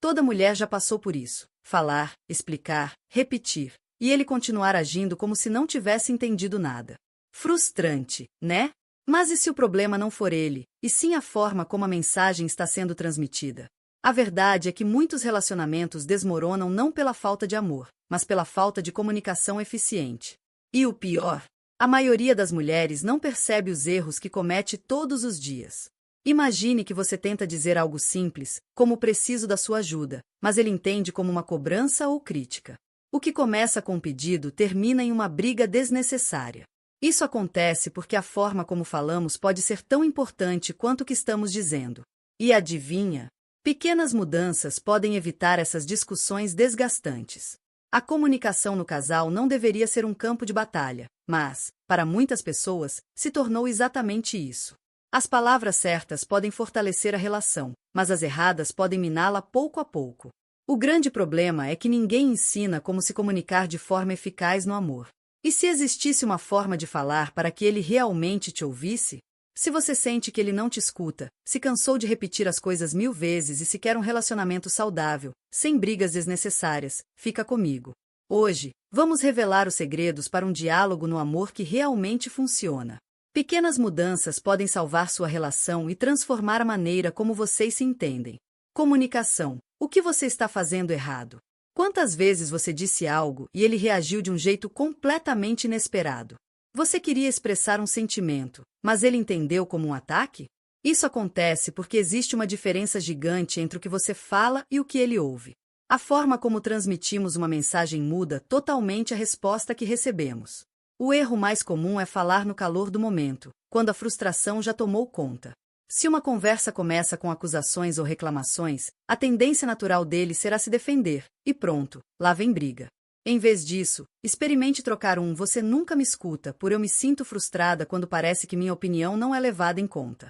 Toda mulher já passou por isso. Falar, explicar, repetir, e ele continuar agindo como se não tivesse entendido nada. Frustrante, né? Mas e se o problema não for ele, e sim a forma como a mensagem está sendo transmitida? A verdade é que muitos relacionamentos desmoronam não pela falta de amor, mas pela falta de comunicação eficiente. E o pior? A maioria das mulheres não percebe os erros que comete todos os dias. Imagine que você tenta dizer algo simples, como preciso da sua ajuda, mas ele entende como uma cobrança ou crítica. O que começa com um pedido termina em uma briga desnecessária. Isso acontece porque a forma como falamos pode ser tão importante quanto o que estamos dizendo. E adivinha? Pequenas mudanças podem evitar essas discussões desgastantes. A comunicação no casal não deveria ser um campo de batalha, mas, para muitas pessoas, se tornou exatamente isso. As palavras certas podem fortalecer a relação, mas as erradas podem miná-la pouco a pouco. O grande problema é que ninguém ensina como se comunicar de forma eficaz no amor. E se existisse uma forma de falar para que ele realmente te ouvisse? Se você sente que ele não te escuta, se cansou de repetir as coisas 1000 vezes e se quer um relacionamento saudável, sem brigas desnecessárias, fica comigo. Hoje, vamos revelar os segredos para um diálogo no amor que realmente funciona. Pequenas mudanças podem salvar sua relação e transformar a maneira como vocês se entendem. Comunicação. O que você está fazendo errado? Quantas vezes você disse algo e ele reagiu de um jeito completamente inesperado? Você queria expressar um sentimento, mas ele entendeu como um ataque? Isso acontece porque existe uma diferença gigante entre o que você fala e o que ele ouve. A forma como transmitimos uma mensagem muda totalmente a resposta que recebemos. O erro mais comum é falar no calor do momento, quando a frustração já tomou conta. Se uma conversa começa com acusações ou reclamações, a tendência natural dele será se defender, e pronto, lá vem briga. Em vez disso, experimente trocar um "você nunca me escuta" por "eu me sinto frustrada quando parece que minha opinião não é levada em conta".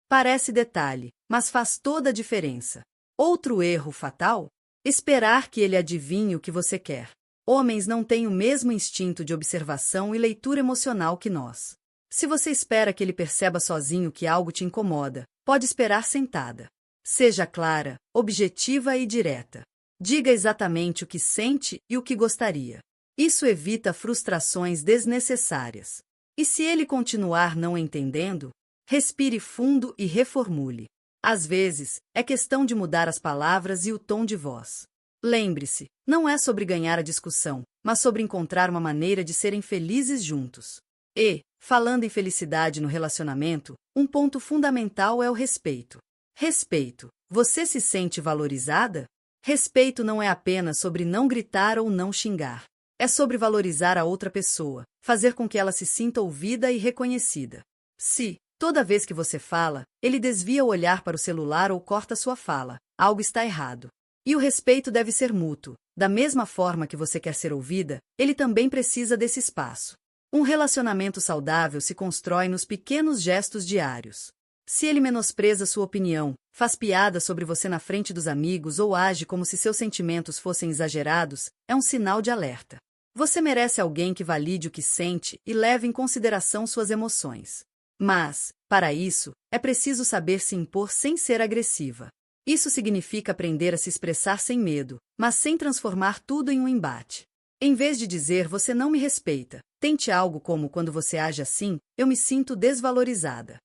Parece detalhe, mas faz toda a diferença. Outro erro fatal? Esperar que ele adivinhe o que você quer. Homens não têm o mesmo instinto de observação e leitura emocional que nós. Se você espera que ele perceba sozinho que algo te incomoda, pode esperar sentada. Seja clara, objetiva e direta. Diga exatamente o que sente e o que gostaria. Isso evita frustrações desnecessárias. E se ele continuar não entendendo, respire fundo e reformule. Às vezes, é questão de mudar as palavras e o tom de voz. Lembre-se, não é sobre ganhar a discussão, mas sobre encontrar uma maneira de serem felizes juntos. E, falando em felicidade no relacionamento, um ponto fundamental é o respeito. Respeito. Você se sente valorizada? Respeito não é apenas sobre não gritar ou não xingar. É sobre valorizar a outra pessoa, fazer com que ela se sinta ouvida e reconhecida. Se, toda vez que você fala, ele desvia o olhar para o celular ou corta sua fala, algo está errado. E o respeito deve ser mútuo. Da mesma forma que você quer ser ouvida, ele também precisa desse espaço. Um relacionamento saudável se constrói nos pequenos gestos diários. Se ele menospreza sua opinião, faz piada sobre você na frente dos amigos ou age como se seus sentimentos fossem exagerados, é um sinal de alerta. Você merece alguém que valide o que sente e leve em consideração suas emoções. Mas, para isso, é preciso saber se impor sem ser agressiva. Isso significa aprender a se expressar sem medo, mas sem transformar tudo em um embate. Em vez de dizer "você não me respeita", tente algo como "quando você age assim, eu me sinto desvalorizada".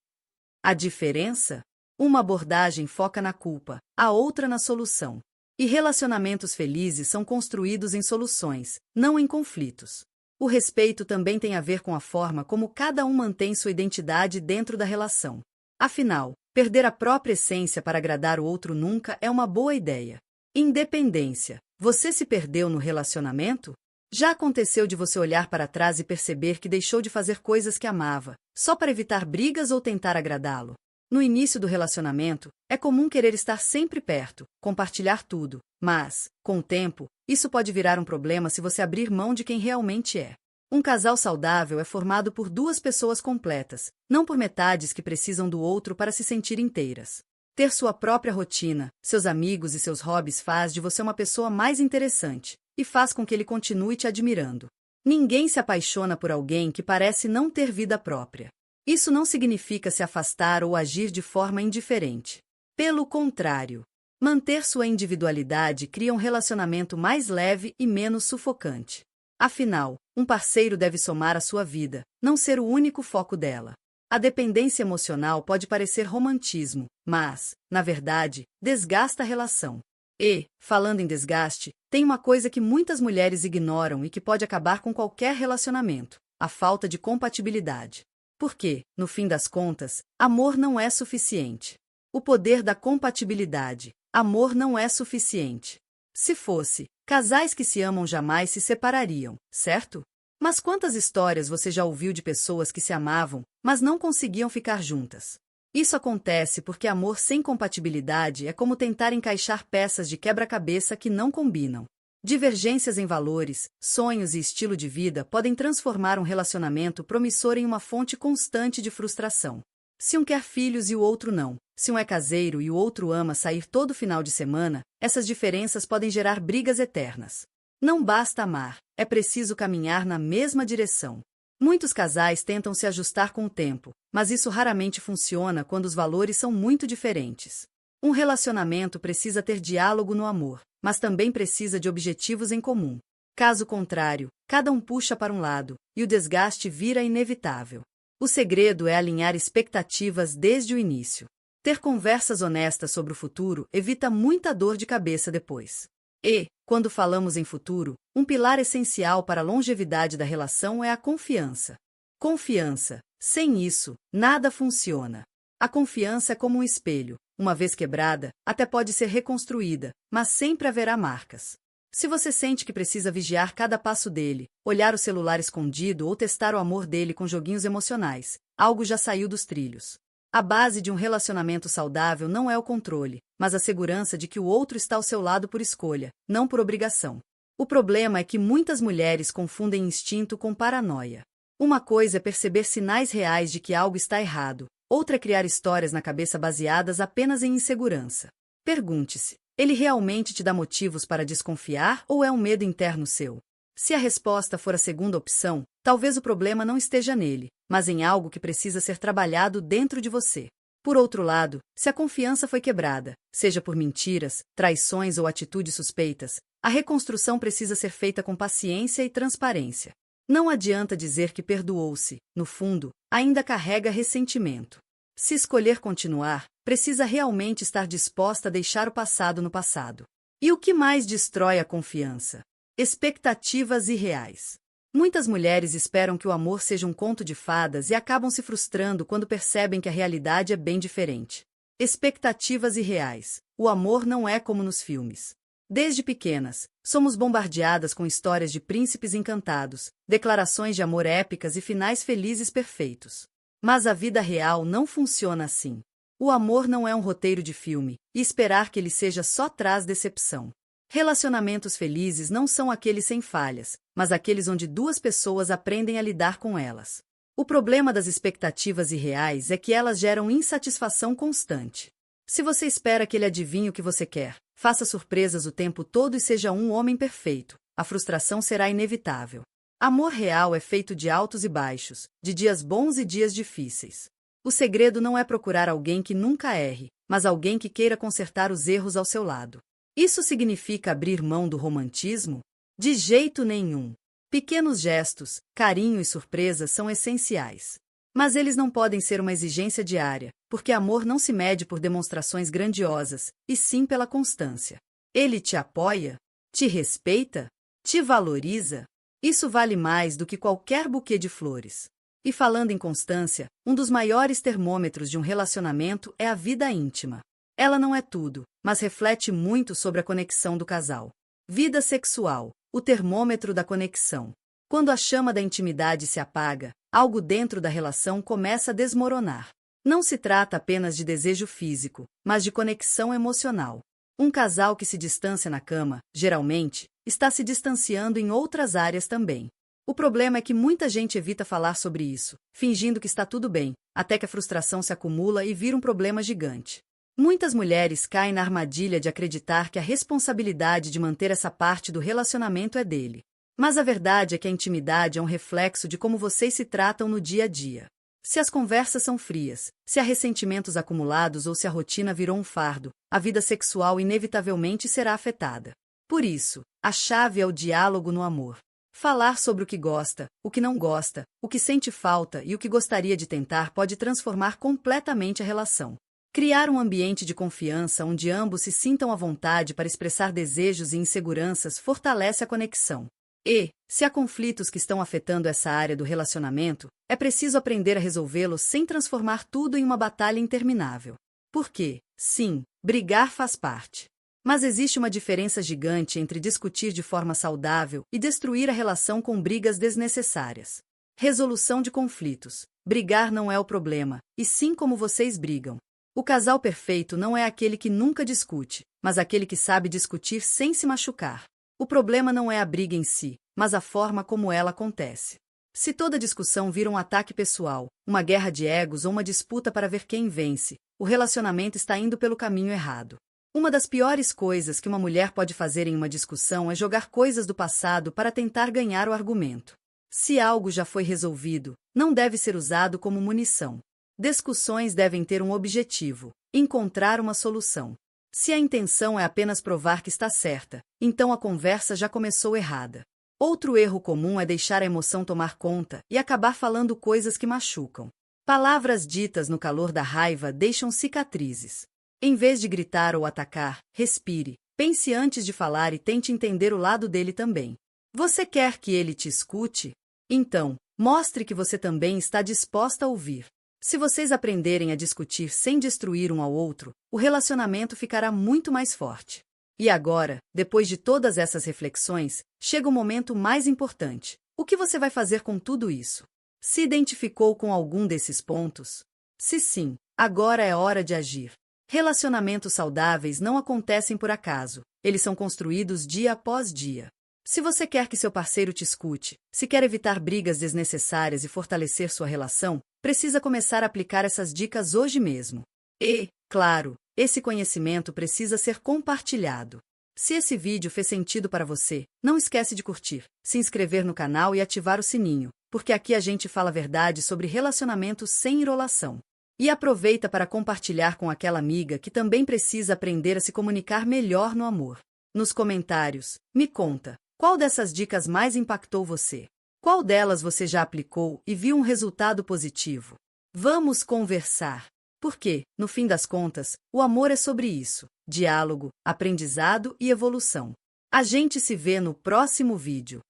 A diferença? Uma abordagem foca na culpa, a outra na solução. E relacionamentos felizes são construídos em soluções, não em conflitos. O respeito também tem a ver com a forma como cada um mantém sua identidade dentro da relação. Afinal, perder a própria essência para agradar o outro nunca é uma boa ideia. Independência. Você se perdeu no relacionamento? Já aconteceu de você olhar para trás e perceber que deixou de fazer coisas que amava, só para evitar brigas ou tentar agradá-lo? No início do relacionamento, é comum querer estar sempre perto, compartilhar tudo, mas, com o tempo, isso pode virar um problema se você abrir mão de quem realmente é. Um casal saudável é formado por duas pessoas completas, não por metades que precisam do outro para se sentir inteiras. Ter sua própria rotina, seus amigos e seus hobbies faz de você uma pessoa mais interessante, e faz com que ele continue te admirando. Ninguém se apaixona por alguém que parece não ter vida própria. Isso não significa se afastar ou agir de forma indiferente. Pelo contrário, Manter sua individualidade cria um relacionamento mais leve e menos sufocante. Afinal, um parceiro deve somar à sua vida, não ser o único foco dela. A dependência emocional pode parecer romantismo, mas, na verdade, desgasta a relação. E, falando em desgaste, tem uma coisa que muitas mulheres ignoram e que pode acabar com qualquer relacionamento: a falta de compatibilidade. Porque, no fim das contas, amor não é suficiente. O poder da compatibilidade. Amor não é suficiente. Se fosse, casais que se amam jamais se separariam, certo? Mas quantas histórias você já ouviu de pessoas que se amavam, mas não conseguiam ficar juntas? Isso acontece porque amor sem compatibilidade é como tentar encaixar peças de quebra-cabeça que não combinam. Divergências em valores, sonhos e estilo de vida podem transformar um relacionamento promissor em uma fonte constante de frustração. Se um quer filhos e o outro não, se um é caseiro e o outro ama sair todo final de semana, essas diferenças podem gerar brigas eternas. Não basta amar, é preciso caminhar na mesma direção. Muitos casais tentam se ajustar com o tempo, mas isso raramente funciona quando os valores são muito diferentes. Um relacionamento precisa ter diálogo no amor, mas também precisa de objetivos em comum. Caso contrário, cada um puxa para um lado, e o desgaste vira inevitável. O segredo é alinhar expectativas desde o início. Ter conversas honestas sobre o futuro evita muita dor de cabeça depois. E, quando falamos em futuro, um pilar essencial para a longevidade da relação é a confiança. Confiança. Sem isso, nada funciona. A confiança é como um espelho. Uma vez quebrada, até pode ser reconstruída, mas sempre haverá marcas. Se você sente que precisa vigiar cada passo dele, olhar o celular escondido ou testar o amor dele com joguinhos emocionais, algo já saiu dos trilhos. A base de um relacionamento saudável não é o controle, mas a segurança de que o outro está ao seu lado por escolha, não por obrigação. O problema é que muitas mulheres confundem instinto com paranoia. Uma coisa é perceber sinais reais de que algo está errado, outra é criar histórias na cabeça baseadas apenas em insegurança. Pergunte-se: ele realmente te dá motivos para desconfiar ou é um medo interno seu? Se a resposta for a segunda opção, talvez o problema não esteja nele, mas em algo que precisa ser trabalhado dentro de você. Por outro lado, se a confiança foi quebrada, seja por mentiras, traições ou atitudes suspeitas, a reconstrução precisa ser feita com paciência e transparência. Não adianta dizer que perdoou-se, no fundo, ainda carrega ressentimento. Se escolher continuar, precisa realmente estar disposta a deixar o passado no passado. E o que mais destrói a confiança? Expectativas irreais. Muitas mulheres esperam que o amor seja um conto de fadas e acabam se frustrando quando percebem que a realidade é bem diferente. Expectativas irreais. O amor não é como nos filmes. Desde pequenas, somos bombardeadas com histórias de príncipes encantados, declarações de amor épicas e finais felizes perfeitos. Mas a vida real não funciona assim. O amor não é um roteiro de filme, e esperar que ele seja só traz decepção. Relacionamentos felizes não são aqueles sem falhas, mas aqueles onde duas pessoas aprendem a lidar com elas. O problema das expectativas irreais é que elas geram insatisfação constante. Se você espera que ele adivinhe o que você quer, faça surpresas o tempo todo e seja um homem perfeito, a frustração será inevitável. Amor real é feito de altos e baixos, de dias bons e dias difíceis. O segredo não é procurar alguém que nunca erre, mas alguém que queira consertar os erros ao seu lado. Isso significa abrir mão do romantismo? De jeito nenhum. Pequenos gestos, carinho e surpresas são essenciais. Mas eles não podem ser uma exigência diária, porque amor não se mede por demonstrações grandiosas, e sim pela constância. Ele te apoia? Te respeita? Te valoriza? Isso vale mais do que qualquer buquê de flores. E falando em constância, um dos maiores termômetros de um relacionamento é a vida íntima. Ela não é tudo, mas reflete muito sobre a conexão do casal. Vida sexual, o termômetro da conexão. Quando a chama da intimidade se apaga, algo dentro da relação começa a desmoronar. Não se trata apenas de desejo físico, mas de conexão emocional. Um casal que se distancia na cama, geralmente, está se distanciando em outras áreas também. O problema é que muita gente evita falar sobre isso, fingindo que está tudo bem, até que a frustração se acumula e vira um problema gigante. Muitas mulheres caem na armadilha de acreditar que a responsabilidade de manter essa parte do relacionamento é dele. Mas a verdade é que a intimidade é um reflexo de como vocês se tratam no dia a dia. Se as conversas são frias, se há ressentimentos acumulados ou se a rotina virou um fardo, a vida sexual inevitavelmente será afetada. Por isso, a chave é o diálogo no amor. Falar sobre o que gosta, o que não gosta, o que sente falta e o que gostaria de tentar pode transformar completamente a relação. Criar um ambiente de confiança onde ambos se sintam à vontade para expressar desejos e inseguranças fortalece a conexão. E, se há conflitos que estão afetando essa área do relacionamento, é preciso aprender a resolvê-los sem transformar tudo em uma batalha interminável. Porque, sim, brigar faz parte. Mas existe uma diferença gigante entre discutir de forma saudável e destruir a relação com brigas desnecessárias. Resolução de conflitos. Brigar não é o problema, e sim como vocês brigam. O casal perfeito não é aquele que nunca discute, mas aquele que sabe discutir sem se machucar. O problema não é a briga em si, mas a forma como ela acontece. Se toda discussão vira um ataque pessoal, uma guerra de egos ou uma disputa para ver quem vence, o relacionamento está indo pelo caminho errado. Uma das piores coisas que uma mulher pode fazer em uma discussão é jogar coisas do passado para tentar ganhar o argumento. Se algo já foi resolvido, não deve ser usado como munição. Discussões devem ter um objetivo: encontrar uma solução. Se a intenção é apenas provar que está certa, então a conversa já começou errada. Outro erro comum é deixar a emoção tomar conta e acabar falando coisas que machucam. Palavras ditas no calor da raiva deixam cicatrizes. Em vez de gritar ou atacar, respire, pense antes de falar e tente entender o lado dele também. Você quer que ele te escute? Então, mostre que você também está disposta a ouvir. Se vocês aprenderem a discutir sem destruir um ao outro, o relacionamento ficará muito mais forte. E agora, depois de todas essas reflexões, chega o momento mais importante. O que você vai fazer com tudo isso? Se identificou com algum desses pontos? Se sim, agora é hora de agir. Relacionamentos saudáveis não acontecem por acaso, eles são construídos dia após dia. Se você quer que seu parceiro te escute, se quer evitar brigas desnecessárias e fortalecer sua relação, precisa começar a aplicar essas dicas hoje mesmo. E, claro, esse conhecimento precisa ser compartilhado. Se esse vídeo fez sentido para você, não esquece de curtir, se inscrever no canal e ativar o sininho, porque aqui a gente fala a verdade sobre relacionamentos sem enrolação. E aproveita para compartilhar com aquela amiga que também precisa aprender a se comunicar melhor no amor. Nos comentários, me conta, qual dessas dicas mais impactou você? Qual delas você já aplicou e viu um resultado positivo? Vamos conversar. Porque, no fim das contas, o amor é sobre isso: diálogo, aprendizado e evolução. A gente se vê no próximo vídeo.